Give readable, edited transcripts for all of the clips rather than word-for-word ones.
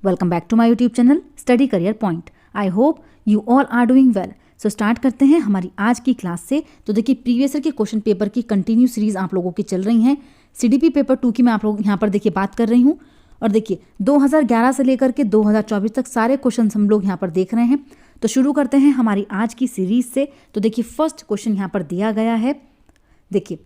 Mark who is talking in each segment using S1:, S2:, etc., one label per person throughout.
S1: Welcome back to my YouTube channel Study Career Point. I hope you all are doing well. So start करते हैं हमारी आज की class से। तो देखिए प्रीवियस ईयर के क्वेश्चन पेपर की कंटिन्यू सीरीज आप लोगों की चल रही हैं। सीडीपी पेपर 2 की मैं आप लोग यहाँ पर देखिए बात कर रही हूँ। और देखिए 2011 से लेकर के 2024 तक सारे क्वेश्चन हम लोग यहाँ पर देख रहे हैं। तो शुरू करते हैं हमारी आज की सीरीज से। तो देखिए फर्स्ट क्वेश्चन यहाँ पर दिया गया है। देखिए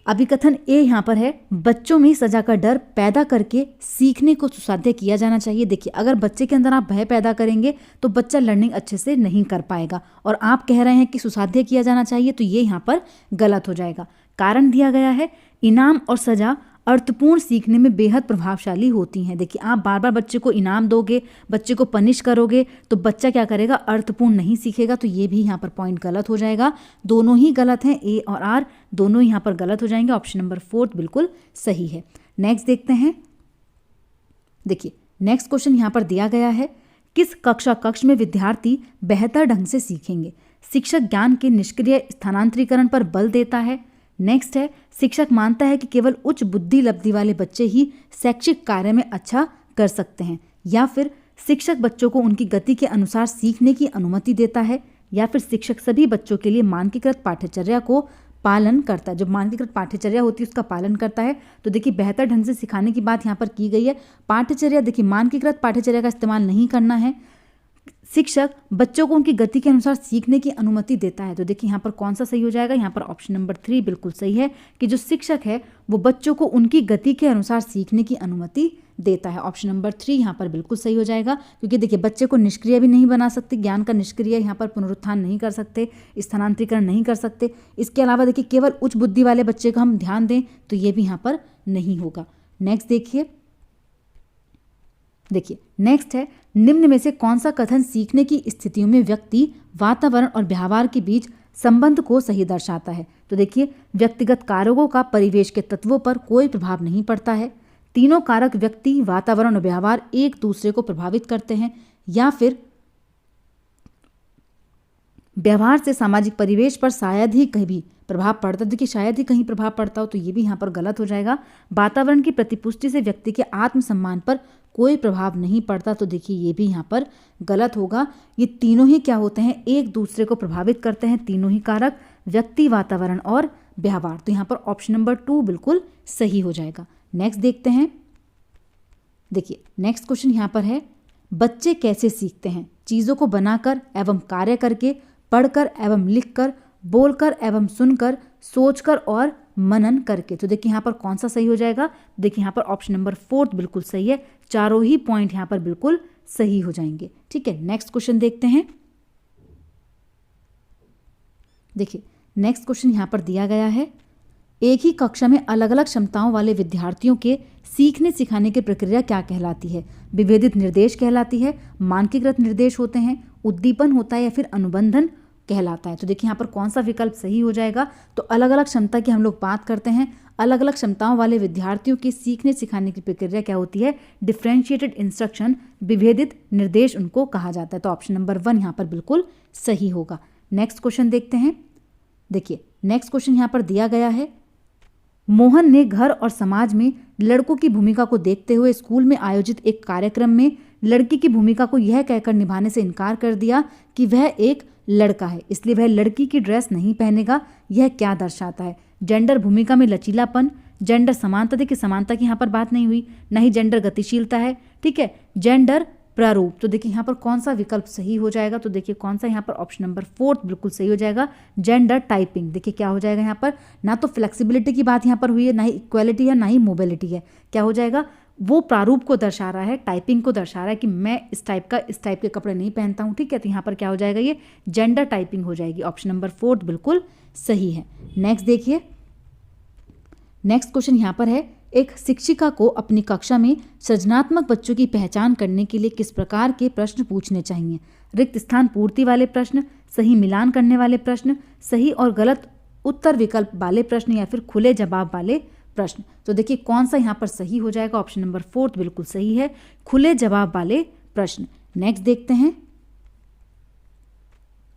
S1: अभिकथन ए यहाँ पर है, बच्चों में सजा का डर पैदा करके सीखने को सुसाध्य किया जाना चाहिए। देखिए अगर बच्चे के अंदर आप भय पैदा करेंगे तो बच्चा लर्निंग अच्छे से नहीं कर पाएगा। और आप कह रहे हैं कि सुसाध्य किया जाना चाहिए, तो ये यहाँ पर गलत हो जाएगा। कारण दिया गया है, इनाम और सजा अर्थपूर्ण सीखने में बेहद प्रभावशाली होती हैं। देखिए आप बार बार बच्चे को इनाम दोगे, बच्चे को पनिश करोगे, तो बच्चा क्या करेगा, अर्थपूर्ण नहीं सीखेगा। तो ये भी यहाँ पर पॉइंट गलत हो जाएगा। दोनों ही गलत हैं, ए और आर दोनों यहाँ पर गलत हो जाएंगे। ऑप्शन नंबर 4 बिल्कुल सही है। नेक्स्ट देखते हैं। देखिए नेक्स्ट क्वेश्चन यहाँ पर दिया गया है, किस कक्ष में विद्यार्थी बेहतर ढंग से सीखेंगे? शिक्षक ज्ञान के निष्क्रिय स्थानांतरीकरण पर बल देता है। नेक्स्ट है, शिक्षक मानता है कि केवल उच्च बुद्धि लब्धि वाले बच्चे ही शैक्षिक कार्य में अच्छा कर सकते हैं। या फिर शिक्षक बच्चों को उनकी गति के अनुसार सीखने की अनुमति देता है। या फिर शिक्षक सभी बच्चों के लिए मानकीकृत पाठ्यचर्या को पालन करता है। जो मानकीकृत पाठ्यचर्या होती है उसका पालन करता है। तो देखिए बेहतर ढंग से सिखाने की बात यहाँ पर की गई है। पाठ्यचर्या, देखिए मानकीकृत पाठ्यचर्या का इस्तेमाल नहीं करना है। शिक्षक बच्चों को उनकी गति के अनुसार सीखने की अनुमति देता है। तो देखिए यहाँ पर कौन सा सही हो जाएगा, यहाँ पर ऑप्शन नंबर 3 बिल्कुल सही है कि जो शिक्षक है वो बच्चों को उनकी गति के अनुसार सीखने की अनुमति देता है। ऑप्शन नंबर 3 यहाँ पर बिल्कुल सही हो जाएगा, क्योंकि देखिए बच्चे को निष्क्रिय भी नहीं बना सकते, ज्ञान का निष्क्रिय यहाँ पर पुनरुत्थान नहीं कर सकते, स्थानांतरीकरण नहीं कर सकते। इसके अलावा देखिए केवल उच्च बुद्धि वाले बच्चे को हम ध्यान दें तो ये भी यहाँ पर नहीं होगा। नेक्स्ट देखिए नेक्स्ट है, निम्न में से कौन सा कथन सीखने की स्थितियों में व्यक्ति, वातावरण और व्यवहार के बीच संबंध को सही दर्शाता है? तो देखिए व्यक्तिगत कारकों का परिवेश के तत्वों पर कोई प्रभाव नहीं पड़ता है। तीनों कारक व्यक्ति, वातावरण और व्यवहार एक दूसरे को प्रभावित करते हैं। या फिर व्यवहार से सामाजिक परिवेश पर शायद ही कहीं प्रभाव पड़ता। देखिए शायद ही कहीं प्रभाव पड़ता हो, तो ये भी यहाँ पर गलत हो जाएगा। वातावरण की प्रतिपुष्टि से व्यक्ति के आत्मसम्मान पर कोई प्रभाव नहीं पड़ता। तो देखिए ये भी यहाँ पर गलत होगा। ये तीनों ही क्या होते हैं, एक दूसरे को प्रभावित करते हैं। तीनों ही कारक, व्यक्ति, वातावरण और व्यवहार। तो यहाँ पर ऑप्शन नंबर 2 बिल्कुल सही हो जाएगा। नेक्स्ट देखते हैं। देखिए नेक्स्ट क्वेश्चन यहाँ पर है, बच्चे कैसे सीखते हैं? चीज़ों को बनाकर एवं कार्य करके, पढ़कर एवं लिखकर, बोलकर एवं सुनकर, सोचकर और मनन करके। तो देखिए यहाँ पर कौन सा सही हो जाएगा? देखिए यहाँ पर ऑप्शन नंबर 4 बिल्कुल सही है। चारों ही पॉइंट यहाँ पर बिल्कुल सही हो जाएंगे। ठीक है, नेक्स्ट क्वेश्चन देखते हैं। देखिए नेक्स्ट क्वेश्चन यहाँ पर दिया गया है, एक ही कक्षा में अलग अलग क्षमताओं वाले विद्यार्थियों के सीखने सिखाने की प्रक्रिया क्या कहलाती है? विभेदित निर्देश कहलाती है, मानकीकृत निर्देश होते हैं, उद्दीपन होता है, या फिर अनुबंधन कहलाता है? तो देखिए यहाँ पर कौन सा विकल्प सही हो जाएगा? तो अलग अलग क्षमता की हम लोग बात करते हैं। अलग अलग क्षमताओं वाले विद्यार्थियों की सीखने सिखाने की प्रक्रिया क्या होती है? डिफरेंशिएटेड इंस्ट्रक्शन, विभेदित निर्देश उनको कहा जाता है। तो ऑप्शन नंबर 1 यहाँ पर बिल्कुल सही होगा। नेक्स्ट क्वेश्चन देखते हैं। देखिए नेक्स्ट क्वेश्चन यहाँ पर दिया गया है, मोहन ने घर और समाज में लड़कों की भूमिका को देखते हुए स्कूल में आयोजित एक कार्यक्रम में लड़की की भूमिका को यह कहकर निभाने से इनकार कर दिया कि वह एक लड़का है, इसलिए वह लड़की की ड्रेस नहीं पहनेगा। यह क्या दर्शाता है? जेंडर भूमिका में लचीलापन, जेंडर समानता, देखिए समानता की यहाँ पर बात नहीं हुई, ना ही जेंडर गतिशीलता है। ठीक है, जेंडर प्रारूप। तो देखिए यहाँ पर कौन सा विकल्प सही हो जाएगा? तो देखिए कौन सा यहाँ पर ऑप्शन नंबर 4 बिल्कुल सही हो जाएगा, जेंडर टाइपिंग। देखिए क्या हो जाएगा यहाँ पर, ना तो फ्लेक्सिबिलिटी की बात यहाँ पर हुई है, ना ही इक्वालिटी है, ना ही मोबिलिटी है। क्या हो जाएगा? वो प्रारूप को दर्शा रहा है, टाइपिंग को दर्शा रहा है कि मैं इस टाइप के कपड़े नहीं पहनता हूँ। ठीक है, तो यहाँ पर क्या हो जाएगा, ये जेंडर टाइपिंग हो जाएगी। ऑप्शन नंबर 4 बिल्कुल सही है। नेक्स्ट देखिए, नेक्स्ट क्वेश्चन यहाँ पर है, एक शिक्षिका को अपनी कक्षा में सृजनात्मक बच्चों की पहचान करने के लिए किस प्रकार के प्रश्न पूछने चाहिए? रिक्त स्थान पूर्ति वाले प्रश्न, सही मिलान करने वाले प्रश्न, सही और गलत उत्तर विकल्प वाले प्रश्न, या फिर खुले जवाब वाले प्रश्न? तो देखिए कौन सा यहाँ पर सही हो जाएगा? ऑप्शन नंबर 4 बिल्कुल सही है, खुले जवाब वाले प्रश्न। नेक्स्ट देखते हैं।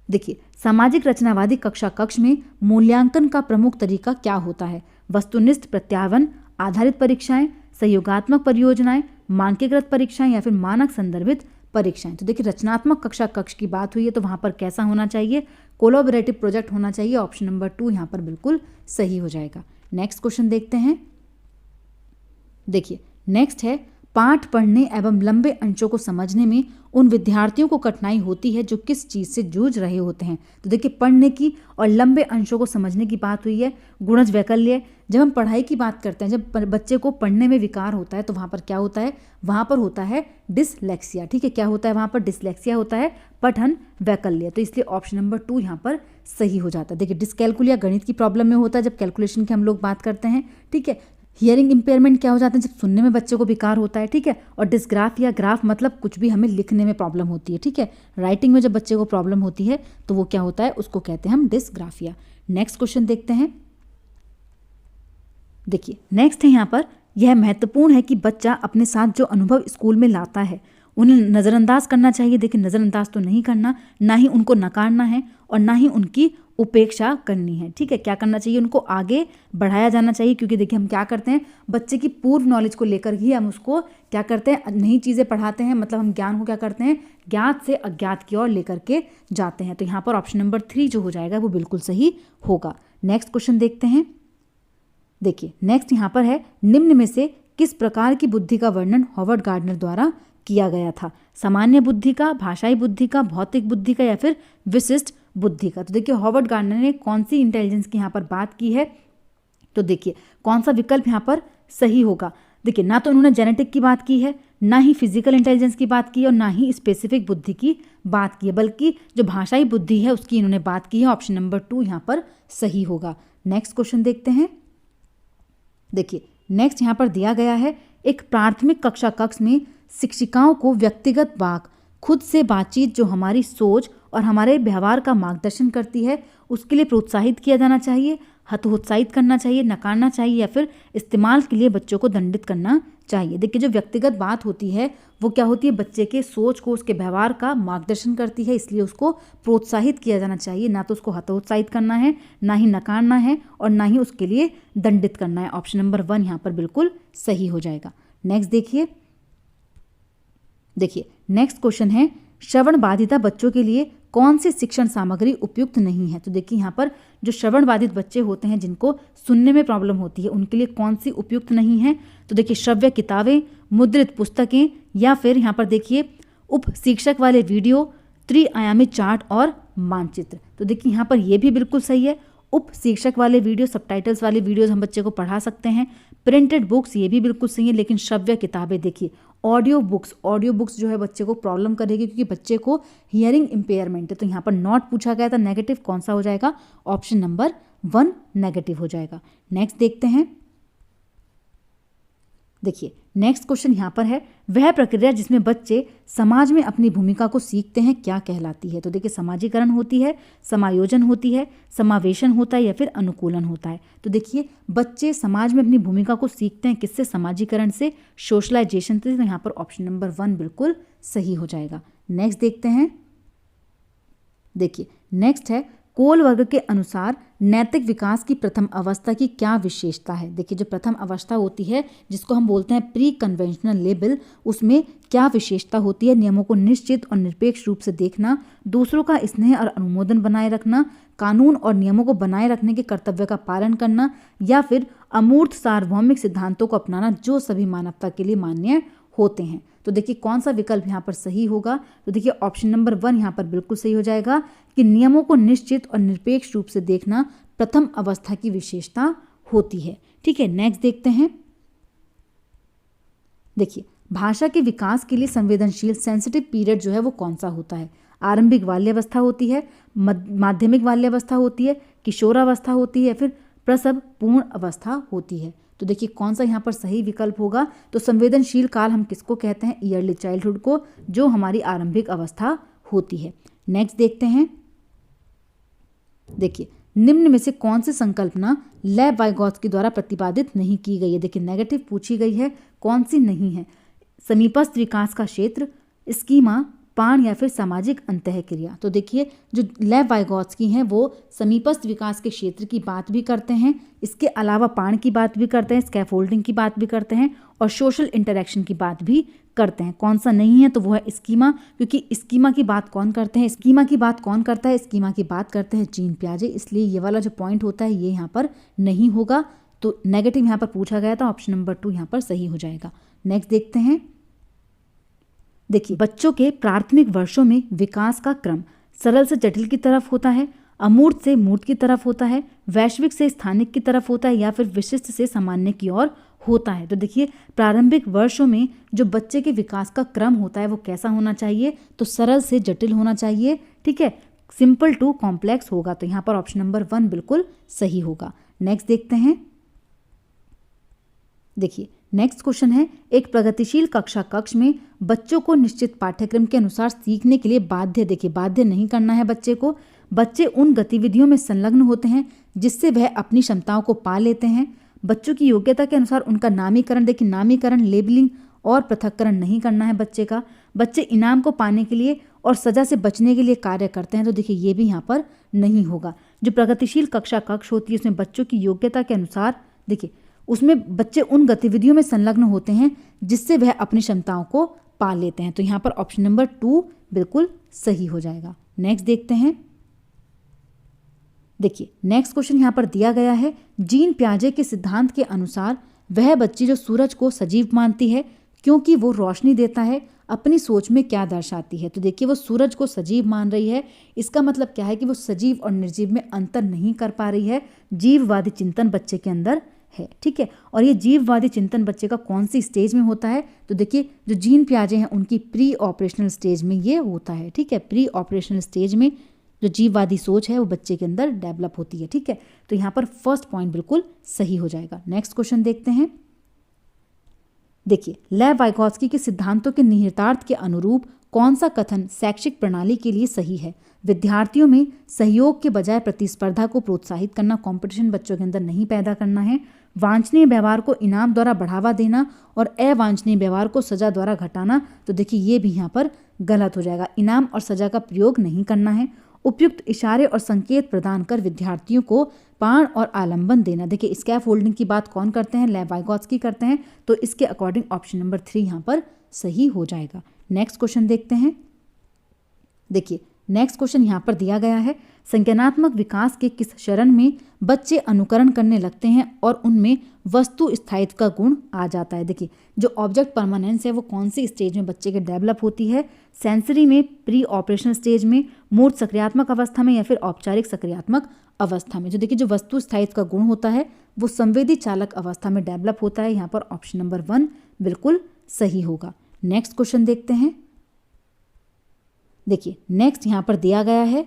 S1: देखिए सामाजिक रचनावादी कक्ष में मूल्यांकन का प्रमुख तरीका क्या होता है? वस्तुनिष्ठ प्रत्यायन आधारित परीक्षाएं, सहयोगात्मक परियोजनाएं, मानकीकृत परीक्षाएं या फिर मानक संदर्भित परीक्षाएं। तो देखिए रचनात्मक कक्षा कक्ष की बात हुई है तो वहां पर कैसा होना चाहिए, कोलैबोरेटिव प्रोजेक्ट होना चाहिए। ऑप्शन नंबर 2 यहाँ पर बिल्कुल सही हो जाएगा। नेक्स्ट क्वेश्चन देखते हैं। देखिए नेक्स्ट है, पाठ पढ़ने एवं लंबे अंशों को समझने में उन विद्यार्थियों को कठिनाई होती है जो किस चीज़ से जूझ रहे होते हैं। तो देखिए पढ़ने की और लंबे अंशों को समझने की बात हुई है। गुणज वैकल्य, जब हम पढ़ाई की बात करते हैं, जब बच्चे को पढ़ने में विकार होता है तो वहाँ पर क्या होता है, वहाँ पर होता है डिसलेक्सिया। ठीक है, क्या होता है वहाँ पर, डिसलेक्सिया होता है, पठन वैकल्य। तो इसलिए ऑप्शन नंबर 2 यहाँ पर सही हो जाता है। देखिए डिसकैलकुलिया गणित की प्रॉब्लम में होता है जब कैलकुलेशन की हम लोग बात करते हैं। ठीक है, हियरिंग इम्पेयरमेंट क्या हो जाता है, जब सुनने में बच्चे को विकार होता है। ठीक है, और डिस्ग्राफ या ग्राफ मतलब कुछ भी हमें लिखने में प्रॉब्लम होती है। ठीक है, राइटिंग में जब बच्चे को प्रॉब्लम होती है तो वो क्या होता है, उसको कहते हैं हम डिस्ग्राफिया। नेक्स्ट क्वेश्चन देखते हैं। देखिए नेक्स्ट है यहाँ पर, यह महत्वपूर्ण है कि बच्चा अपने साथ जो अनुभव स्कूल में लाता है उन्हें नज़रअंदाज करना चाहिए। देखिए नज़रअंदाज तो नहीं करना, ना ही उनको नकारना है और ना ही उनकी उपेक्षा करनी है। ठीक है, क्या करना चाहिए, उनको आगे बढ़ाया जाना चाहिए। क्योंकि देखिए हम क्या करते हैं, बच्चे की पूर्व नॉलेज को लेकर ही हम उसको क्या करते हैं, नई चीज़ें पढ़ाते हैं। मतलब हम ज्ञान को क्या करते हैं, ज्ञात से अज्ञात की ओर लेकर के जाते हैं। तो यहाँ पर ऑप्शन नंबर 3 जो हो जाएगा वो बिल्कुल सही होगा। नेक्स्ट क्वेश्चन देखते हैं। देखिए नेक्स्ट यहाँ पर है, निम्न में से किस प्रकार की बुद्धि का वर्णन हॉवर्ड गार्डनर द्वारा किया गया था, सामान्य बुद्धि का, भाषाई बुद्धि का, भौतिक बुद्धि का या फिर विशिष्ट बुद्धि का। तो देखिए हॉवर्ड गार्डनर ने कौन सी इंटेलिजेंस की यहाँ पर बात की है, तो देखिए कौन सा विकल्प यहाँ पर सही होगा। देखिए ना तो उन्होंने जेनेटिक की बात की है, ना ही फिजिकल इंटेलिजेंस की बात की है और ना ही स्पेसिफिक बुद्धि की बात की है, बल्कि जो भाषाई बुद्धि है उसकी इन्होंने बात की है। ऑप्शन नंबर 2 यहाँ पर सही होगा। नेक्स्ट क्वेश्चन देखते हैं। देखिए नेक्स्ट यहाँ पर दिया गया है, एक प्राथमिक कक्षा कक्ष में शिक्षिकाओं को व्यक्तिगत वाक, खुद से बातचीत जो हमारी सोच और हमारे व्यवहार का मार्गदर्शन करती है उसके लिए प्रोत्साहित किया जाना चाहिए, हतोत्साहित करना चाहिए, नकारना चाहिए या फिर इस्तेमाल के लिए बच्चों को दंडित करना चाहिए। देखिए जो व्यक्तिगत बात होती है वो क्या होती है, बच्चे के सोच को, उसके व्यवहार का मार्गदर्शन करती है, इसलिए उसको प्रोत्साहित किया जाना चाहिए, ना तो उसको हतोत्साहित करना है, ना ही नकारना है और ना ही उसके लिए दंडित करना है। ऑप्शन नंबर 1 यहाँ पर बिल्कुल सही हो जाएगा। नेक्स्ट देखिए नेक्स्ट क्वेश्चन है, श्रवण बाधिता बच्चों के लिए कौन सी शिक्षण सामग्री उपयुक्त नहीं है। तो देखिए यहाँ पर जो श्रवण बाधित बच्चे होते हैं जिनको सुनने में प्रॉब्लम होती है उनके लिए कौन सी उपयुक्त नहीं है। तो देखिए श्रव्य किताबें, मुद्रित पुस्तकें या फिर यहाँ पर देखिए उप शिक्षक वाले वीडियो, त्रिआयामी चार्ट और मानचित्र। तो देखिए यहाँ पर ये भी बिल्कुल सही है, उप शिक्षक वाले वीडियो, सबटाइटल्स वाले वीडियोस हम बच्चे को पढ़ा सकते हैं। प्रिंटेड बुक्स ये भी बिल्कुल सही है, लेकिन श्रव्य किताबें देखिए ऑडियो बुक्स जो है बच्चे को प्रॉब्लम करेगी क्योंकि बच्चे को हियरिंग इम्पेयरमेंट है। तो यहाँ पर नॉट पूछा गया था, नेगेटिव कौन सा हो जाएगा, ऑप्शन नंबर 1 नेगेटिव हो जाएगा। नेक्स्ट देखते हैं। देखिए नेक्स्ट क्वेश्चन यहाँ पर है, वह प्रक्रिया जिसमें बच्चे समाज में अपनी भूमिका को सीखते हैं क्या कहलाती है। तो देखिए समाजीकरण होती है, समायोजन होती है, समावेशन होता है या फिर अनुकूलन होता है। तो देखिए बच्चे समाज में अपनी भूमिका को सीखते हैं किससे, समाजीकरण से, सोशलाइजेशन से। तो यहाँ पर ऑप्शन नंबर 1 बिल्कुल सही हो जाएगा। नेक्स्ट देखते हैं। देखिए नेक्स्ट है, कोल वर्ग के अनुसार नैतिक विकास की प्रथम अवस्था की क्या विशेषता है। देखिए जो प्रथम अवस्था होती है जिसको हम बोलते हैं प्री कन्वेंशनल लेवल, उसमें क्या विशेषता होती है, नियमों को निश्चित और निरपेक्ष रूप से देखना, दूसरों का स्नेह और अनुमोदन बनाए रखना, कानून और नियमों को बनाए रखने के कर्तव्य का पालन करना या फिर अमूर्त सार्वभौमिक सिद्धांतों को अपनाना जो सभी मानवता के लिए मान्य होते हैं। तो देखिए कौन सा विकल्प यहाँ पर सही होगा। तो देखिए ऑप्शन नंबर 1 यहाँ पर बिल्कुल सही हो जाएगा कि नियमों को निश्चित और निरपेक्ष रूप से देखना प्रथम अवस्था की विशेषता होती है। ठीक है, नेक्स्ट देखते हैं। देखिए भाषा के विकास के लिए संवेदनशील सेंसिटिव पीरियड जो है वो कौन सा होता है। आरंभिक बाल्यावस्था होती है, माध्यमिक बाल्यावस्था होती है, किशोरावस्था होती है या फिर प्रसव पूर्ण अवस्था होती है। तो देखिए कौन सा यहाँ पर सही विकल्प होगा। तो संवेदनशील काल हम किसको कहते हैं, ईयरली चाइल्डहुड को, जो हमारी आरंभिक अवस्था होती है। नेक्स्ट देखते हैं। देखिए निम्न में से कौन सी संकल्पना लेव वाइगॉत्स्की द्वारा प्रतिपादित नहीं की गई है। देखिए नेगेटिव पूछी गई है, कौन सी नहीं है। समीपस्थ विकास का क्षेत्र, स्कीमा, पाण या फिर सामाजिक अंतःक्रिया। तो देखिए जो लेव वाइगोत्स्की हैं वो समीपस्थ विकास के क्षेत्र की बात भी करते हैं, इसके अलावा पाण की बात भी करते हैं, स्कैफोल्डिंग की बात भी करते हैं और सोशल इंटरेक्शन की बात भी करते हैं। कौन सा नहीं है तो वो है स्कीमा, क्योंकि स्कीमा की बात कौन करते हैं, स्कीमा की बात कौन करता है, स्कीमा की बात करते हैं जीन पियाजे, इसलिए ये वाला जो पॉइंट होता है ये यहाँ पर नहीं होगा। तो नेगेटिव यहाँ पर पूछा गया था, ऑप्शन नंबर 2 यहाँ पर सही हो जाएगा। नेक्स्ट देखते हैं। देखिए बच्चों के प्राथमिक वर्षों में विकास का क्रम सरल से जटिल की तरफ होता है, अमूर्त से मूर्त की तरफ होता है, वैश्विक से स्थानिक की तरफ होता है या फिर विशिष्ट से सामान्य की ओर होता है। तो देखिए प्रारंभिक वर्षों में जो बच्चे के विकास का क्रम होता है वो कैसा होना चाहिए, तो सरल से जटिल होना चाहिए, ठीक है, सिंपल टू कॉम्प्लेक्स होगा। तो यहाँ पर ऑप्शन नंबर 1 बिल्कुल सही होगा। नेक्स्ट देखते हैं। देखिए नेक्स्ट क्वेश्चन है, एक प्रगतिशील कक्षा कक्ष में बच्चों को निश्चित पाठ्यक्रम के अनुसार सीखने के लिए बाध्य, देखिए बाध्य नहीं करना है बच्चे को, बच्चे उन गतिविधियों में संलग्न होते हैं जिससे वह अपनी क्षमताओं को पा लेते हैं। बच्चों की योग्यता के अनुसार उनका नामीकरण, देखिए नामीकरण, लेबलिंग और पृथक्करण नहीं करना है बच्चे का। बच्चे इनाम को पाने के लिए और सजा से बचने के लिए कार्य करते हैं, तो देखिए ये भी यहाँ पर नहीं होगा। जो प्रगतिशील कक्षा कक्ष होती है उसमें बच्चों की योग्यता के अनुसार, देखिए उसमें बच्चे उन गतिविधियों में संलग्न होते हैं जिससे वह अपनी क्षमताओं को पा लेते हैं। तो यहाँ पर ऑप्शन नंबर 2 बिल्कुल सही हो जाएगा। नेक्स्ट देखते हैं। देखिए नेक्स्ट क्वेश्चन यहाँ पर दिया गया है, जीन पियाजे के सिद्धांत के अनुसार वह बच्ची जो सूरज को सजीव मानती है क्योंकि वो रोशनी देता है, अपनी सोच में क्या दर्शाती है। तो देखिए वो सूरज को सजीव मान रही है, इसका मतलब क्या है कि वो सजीव और निर्जीव में अंतर नहीं कर पा रही है। जीववादी चिंतन बच्चे के अंदर है, ठीक है। और ये जीववादी चिंतन बच्चे का कौन सी स्टेज में होता है, तो देखिए जो जीन पियाजे हैं उनकी प्री ऑपरेशनल स्टेज में ये होता है, ठीक है। प्री ऑपरेशनल स्टेज में जो जीववादी सोच है वो बच्चे के अंदर डेवलप होती है, ठीक है। तो यहाँ पर फर्स्ट पॉइंट बिल्कुल सही हो जाएगा। नेक्स्ट क्वेश्चन देखते हैं। देखिए लेव वाइगोत्स्की के सिद्धांतों के निहितार्थ के अनुरूप कौन सा कथन शैक्षिक प्रणाली के लिए सही है। विद्यार्थियों में सहयोग के बजाय प्रतिस्पर्धा को प्रोत्साहित करना, कंपटीशन बच्चों के अंदर नहीं पैदा करना है। वांछनीय व्यवहार को इनाम द्वारा बढ़ावा देना और अवांछनीय व्यवहार को सजा द्वारा घटाना, तो देखिए ये भी यहाँ पर गलत हो जाएगा। इनाम और सजा का प्रयोग नहीं करना है। उपयुक्त इशारे और संकेत प्रदान कर विद्यार्थियों को पाण और आलंबन देना, देखिए स्कैफोल्डिंग की बात कौन करते हैं, लेव वाइगोत्स्की करते हैं, तो इसके अकॉर्डिंग ऑप्शन नंबर 3 यहाँ पर सही हो जाएगा। नेक्स्ट क्वेश्चन देखते हैं। देखिए नेक्स्ट क्वेश्चन यहाँ पर दिया गया है, संज्ञानात्मक विकास के किस चरण में बच्चे अनुकरण करने लगते हैं और उनमें वस्तु स्थायित्व का गुण आ जाता है। देखिए जो ऑब्जेक्ट परमानेंस है वो कौन सी स्टेज में बच्चे के डेवलप होती है, सेंसरी में, प्री ऑपरेशनल स्टेज में, मूर्त सक्रियात्मक अवस्था में या फिर औपचारिक सक्रियात्मक अवस्था में। जो देखिए जो वस्तु स्थायित्व का गुण होता है वो संवेदी चालक अवस्था में डेवलप होता है। यहाँ पर ऑप्शन नंबर 1 बिल्कुल सही होगा। नेक्स्ट क्वेश्चन देखते हैं। देखिए नेक्स्ट यहाँ पर दिया गया है,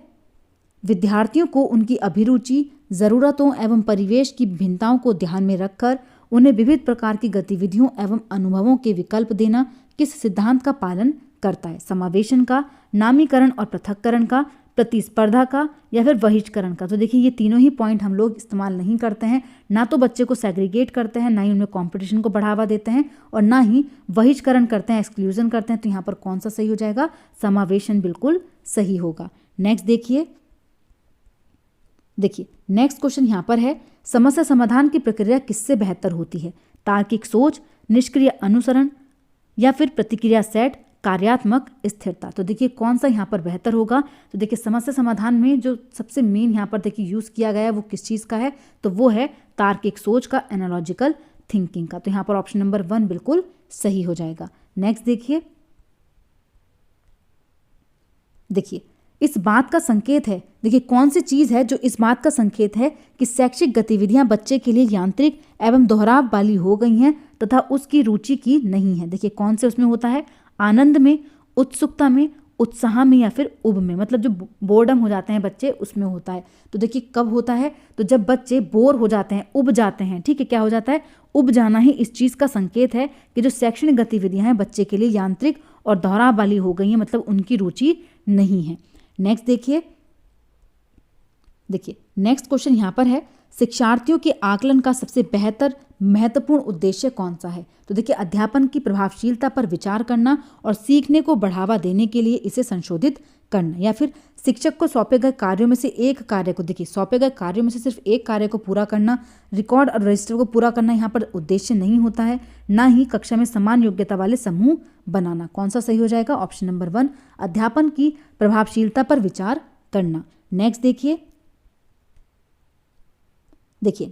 S1: विद्यार्थियों को उनकी अभिरुचि, ज़रूरतों एवं परिवेश की भिन्नताओं को ध्यान में रखकर उन्हें विविध प्रकार की गतिविधियों एवं अनुभवों के विकल्प देना किस सिद्धांत का पालन करता है। समावेशन का, नामीकरण और पृथक्करण का, प्रतिस्पर्धा का या फिर बहिष्करण का। तो देखिए ये तीनों ही पॉइंट हम लोग इस्तेमाल नहीं करते हैं, ना तो बच्चे को सेग्रीगेट करते हैं, ना ही उनमें कंपटीशन को बढ़ावा देते हैं और ना ही बहिष्करण करते हैं, एक्सक्लूजन करते हैं। तो यहाँ पर कौन सा सही हो जाएगा, समावेशन बिल्कुल सही होगा। नेक्स्ट देखिए नेक्स्ट क्वेश्चन यहाँ पर है, समस्या समाधान की प्रक्रिया किससे बेहतर होती है, तार्किक सोच, निष्क्रिय अनुसरण या फिर प्रतिक्रिया सेट, कार्यात्मक स्थिरता। तो देखिए कौन सा यहाँ पर बेहतर होगा, तो देखिए समस्या समाधान में जो सबसे मेन यहाँ पर देखिए यूज़ किया गया है वो किस चीज़ का है, तो वो है तार्किक सोच का, एनालॉजिकल थिंकिंग का। तो यहाँ पर ऑप्शन नंबर 1 बिल्कुल सही हो जाएगा। नेक्स्ट देखिए इस बात का संकेत है, देखिए कौन सी चीज़ है जो इस बात का संकेत है कि शैक्षिक गतिविधियां बच्चे के लिए यांत्रिक एवं दोहराव वाली हो गई हैं तथा उसकी रुचि की नहीं है। देखिए कौन से उसमें होता है, आनंद में, उत्सुकता में, उत्साह में या फिर उब में, मतलब जो बोर्डम हो जाते हैं बच्चे उसमें होता है। तो देखिए कब होता है, तो जब बच्चे बोर हो जाते हैं, उब जाते हैं, ठीक है। क्या हो जाता है, उब जाना ही इस चीज़ का संकेत है कि जो शैक्षणिक गतिविधियां हैं बच्चे के लिए यांत्रिक और दोहराव वाली हो गई हैं, मतलब उनकी रुचि नहीं है। नेक्स्ट देखिए नेक्स्ट क्वेश्चन यहाँ पर है, शिक्षार्थियों के आकलन का सबसे बेहतर महत्वपूर्ण उद्देश्य कौन सा है? तो देखिए, अध्यापन की प्रभावशीलता पर विचार करना और सीखने को बढ़ावा देने के लिए इसे संशोधित करना, या फिर शिक्षक को सौंपे गए कार्यों में से एक कार्य को, देखिए सौंपे गए कार्यों में से सिर्फ एक कार्य को पूरा करना, रिकॉर्ड और रजिस्टर को पूरा करना यहाँ पर उद्देश्य नहीं होता है, ना ही कक्षा में समान योग्यता वाले समूह बनाना। कौन सा सही हो जाएगा? ऑप्शन नंबर 1, अध्यापन की प्रभावशीलता पर विचार करना। नेक्स्ट देखिए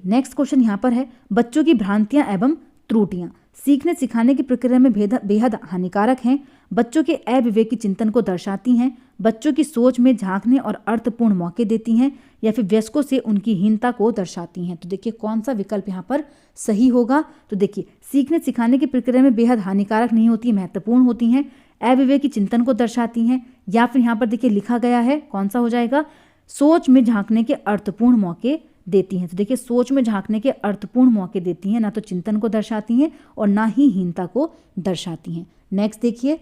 S1: नेक्स्ट क्वेश्चन यहाँ पर है, बच्चों की भ्रांतियां एवं त्रुटियां सीखने सिखाने की प्रक्रिया में बेहद हानिकारक हैं, बच्चों के अविवेकी चिंतन को दर्शाती हैं, बच्चों की सोच में झांकने और अर्थपूर्ण मौके देती हैं, या फिर वयस्कों से उनकी हीनता को दर्शाती हैं। तो देखिए कौन सा विकल्प यहाँ पर सही होगा? तो देखिए, सीखने सिखाने की प्रक्रिया में बेहद हानिकारक नहीं होती, महत्वपूर्ण होती हैं, अविवेकी चिंतन को दर्शाती हैं, या फिर यहाँ पर देखिए लिखा गया है, कौन सा हो जाएगा? सोच में झांकने के अर्थपूर्ण मौके देती हैं। तो देखिए, सोच में झांकने के अर्थपूर्ण मौके देती हैं, ना तो चिंतन को दर्शाती हैं और ना ही हीनता को दर्शाती हैं। नेक्स्ट देखिए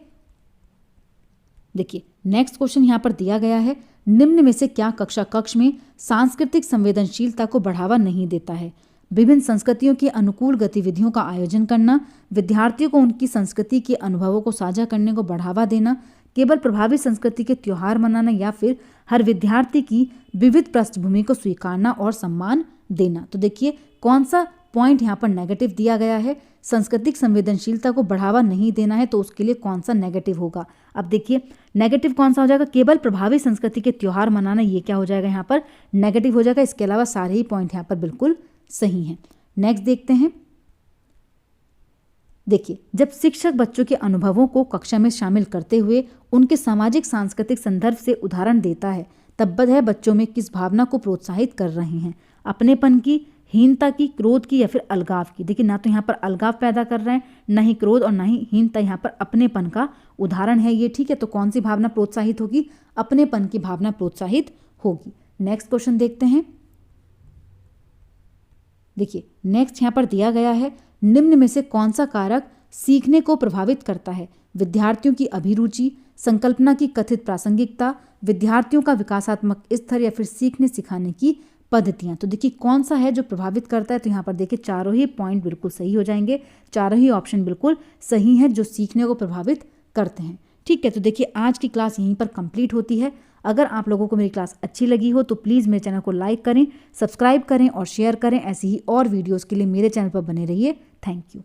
S1: नेक्स्ट क्वेश्चन यहाँ पर दिया गया है, निम्न में से क्या कक्ष में सांस्कृतिक संवेदनशीलता को बढ़ावा नहीं देता है? विभिन्न संस्कृतियों के अनुकूल गतिविधियों का आयोजन करना, विद्यार्थियों को उनकी संस्कृति के अनुभवों को साझा करने को बढ़ावा देना, केवल प्रभावित संस्कृति के त्योहार मनाना, या फिर हर विद्यार्थी की विविध पृष्ठभूमि को स्वीकारना और सम्मान देना। तो देखिए कौन सा पॉइंट यहाँ पर नेगेटिव दिया गया है? सांस्कृतिक संवेदनशीलता को बढ़ावा नहीं देना है, तो उसके लिए कौन सा नेगेटिव होगा? अब देखिए नेगेटिव कौन सा हो जाएगा? केवल प्रभावित संस्कृति के त्योहार मनाना, ये क्या हो जाएगा? यहाँ पर नेगेटिव हो जाएगा। इसके अलावा सारे ही पॉइंट यहाँ पर बिल्कुल सही हैं। नेक्स्ट देखते हैं। जब शिक्षक बच्चों के अनुभवों को कक्षा में शामिल करते हुए उनके सामाजिक सांस्कृतिक संदर्भ से उदाहरण देता है, तब वह बच्चों में किस भावना को प्रोत्साहित कर रहे हैं? अपनेपन की, हीनता की, क्रोध की, या फिर अलगाव की? देखिए, ना तो यहाँ पर अलगाव पैदा कर रहे हैं, ना ही क्रोध और ना ही हीनता, यहाँ पर अपनेपन का उदाहरण है ये, ठीक है। तो कौन सी भावना प्रोत्साहित होगी? अपनेपन की भावना प्रोत्साहित होगी। नेक्स्ट क्वेश्चन देखते हैं। नेक्स्ट यहाँ पर दिया गया है, निम्न में से कौन सा कारक सीखने को प्रभावित करता है? विद्यार्थियों की अभिरुचि, संकल्पना की कथित प्रासंगिकता, विद्यार्थियों का विकासात्मक स्तर, या फिर सीखने सिखाने की पद्धतियां। तो देखिए कौन सा है जो प्रभावित करता है? तो यहाँ पर देखिए चारों ही पॉइंट बिल्कुल सही हो जाएंगे, चारों ही ऑप्शन बिल्कुल सही हैं जो सीखने को प्रभावित करते हैं, ठीक है। तो देखिए आज की क्लास यहीं पर कंप्लीट होती है। अगर आप लोगों को मेरी क्लास अच्छी लगी हो तो प्लीज़ मेरे चैनल को लाइक करें, सब्सक्राइब करें और शेयर करें। ऐसी ही और वीडियोज़ के लिए मेरे चैनल पर बने रहिए। Thank you.